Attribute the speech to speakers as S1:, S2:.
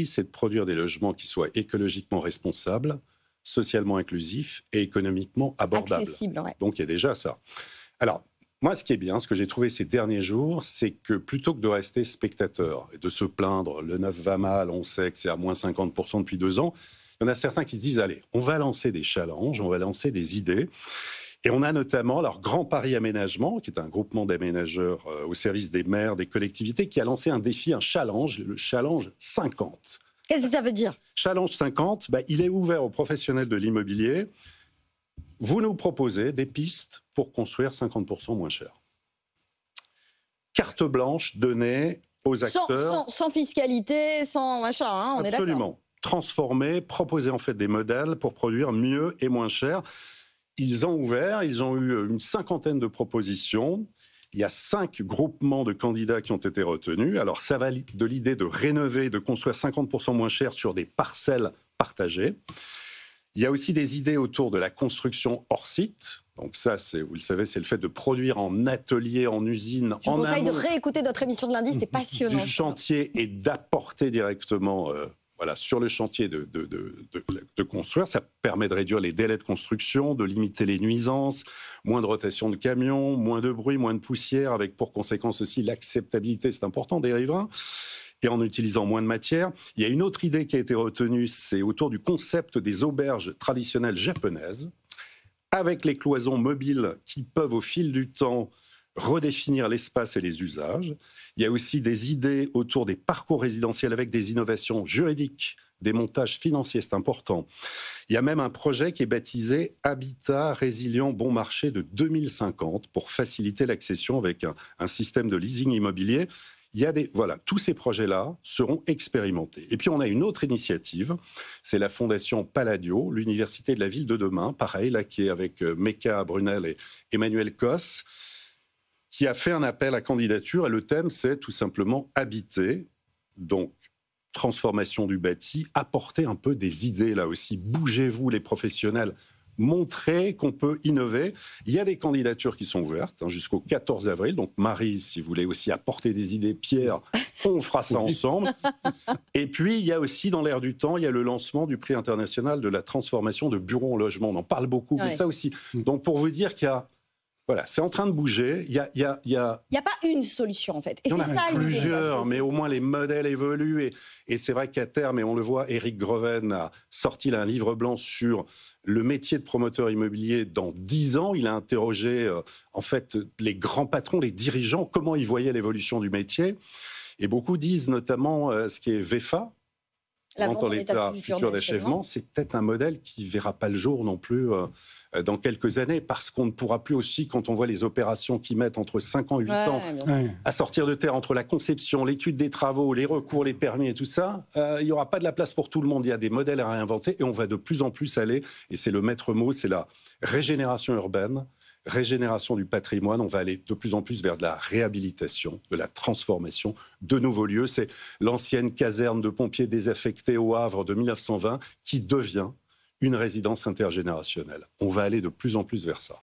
S1: défi, c'est de produire des logements qui soient écologiquement responsables, socialement inclusifs et économiquement abordables.
S2: Accessible, ouais.
S1: Donc, il y a déjà ça. Alors, moi, ce qui est bien, ce que j'ai trouvé ces derniers jours, c'est que plutôt que de rester spectateur et de se plaindre, le neuf va mal, on sait que c'est à moins 50% depuis 2 ans, il y en a certains qui se disent, allez, on va lancer des challenges, on va lancer des idées. Et on a notamment leur Grand Paris Aménagement, qui est un groupement d'aménageurs au service des maires, des collectivités, qui a lancé un défi, un challenge, le Challenge 50.
S2: Qu'est-ce que ça veut dire ?
S1: Challenge 50, il est ouvert aux professionnels de l'immobilier. Vous nous proposez des pistes pour construire 50% moins cher. Carte blanche donnée aux acteurs.
S2: Sans fiscalité, sans machin, hein, on est d'accord.
S1: Absolument. Transformer, proposer en fait des modèles pour produire mieux et moins cher. Ils ont ouvert, ils ont eu une 50aine de propositions. Il y a 5 groupements de candidats qui ont été retenus. Alors, ça va de l'idée de rénover, de construire 50% moins cher sur des parcelles partagées. Il y a aussi des idées autour de la construction hors site. Donc ça, vous le savez, c'est le fait de produire en atelier, en usine,
S2: Je vous conseille de réécouter notre émission de lundi, c'était passionnant.
S1: Du chantier et d'apporter directement... sur le chantier de construire, ça permet de réduire les délais de construction, de limiter les nuisances, moins de rotation de camions, moins de bruit, moins de poussière, avec pour conséquence aussi l'acceptabilité, c'est important, des riverains, et en utilisant moins de matière. Il y a une autre idée qui a été retenue, c'est autour du concept des auberges traditionnelles japonaises, avec les cloisons mobiles qui peuvent au fil du temps redéfinir l'espace et les usages. Il y a aussi des idées autour des parcours résidentiels avec des innovations juridiques, des montages financiers, c'est important. Il y a même un projet qui est baptisé Habitat résilient bon marché de 2050 pour faciliter l'accession avec un système de leasing immobilier. Il y a tous ces projets-là seront expérimentés. Et puis on a une autre initiative, c'est la Fondation Palladio, l'Université de la Ville de demain, pareil, là, qui est avec Mecca Brunel et Emmanuel Cos, qui a fait un appel à candidature. Et le thème, c'est tout simplement habiter. Donc, transformation du bâti, apporter un peu des idées là aussi. Bougez-vous les professionnels, montrez qu'on peut innover. Il y a des candidatures qui sont ouvertes jusqu'au 14 avril. Donc, Marie, si vous voulez aussi apporter des idées, Pierre, on fera ça ensemble. Et puis, il y a aussi, dans l'air du temps, il y a le lancement du prix international de la transformation de bureaux en logement. On en parle beaucoup, mais ça aussi. Donc, pour vous dire qu'il y a... Voilà, c'est en train de bouger. Il y a
S2: pas une solution, en fait. Et
S1: il y en a
S2: c'est ça,
S1: plusieurs, mais au moins les modèles évoluent. Et c'est vrai qu'à terme, et on le voit, Éric Greven a sorti un livre blanc sur le métier de promoteur immobilier dans 10 ans. Il a interrogé, en fait, les grands patrons, les dirigeants, comment ils voyaient l'évolution du métier. Et beaucoup disent notamment ce qui est VEFA, en l'état futur d'achèvement, c'est peut-être un modèle qui ne verra pas le jour non plus dans quelques années, parce qu'on ne pourra plus aussi, quand on voit les opérations qui mettent entre 5 ans et 8 ans à sortir de terre, entre la conception, l'étude des travaux, les recours, les permis et tout ça, il n'y aura pas de la place pour tout le monde. Il y a des modèles à réinventer et on va de plus en plus aller, et c'est le maître mot, c'est la régénération urbaine, régénération du patrimoine. On va aller de plus en plus vers de la réhabilitation, de la transformation de nouveaux lieux. C'est l'ancienne caserne de pompiers désaffectés au Havre de 1920 qui devient une résidence intergénérationnelle. On va aller de plus en plus vers ça.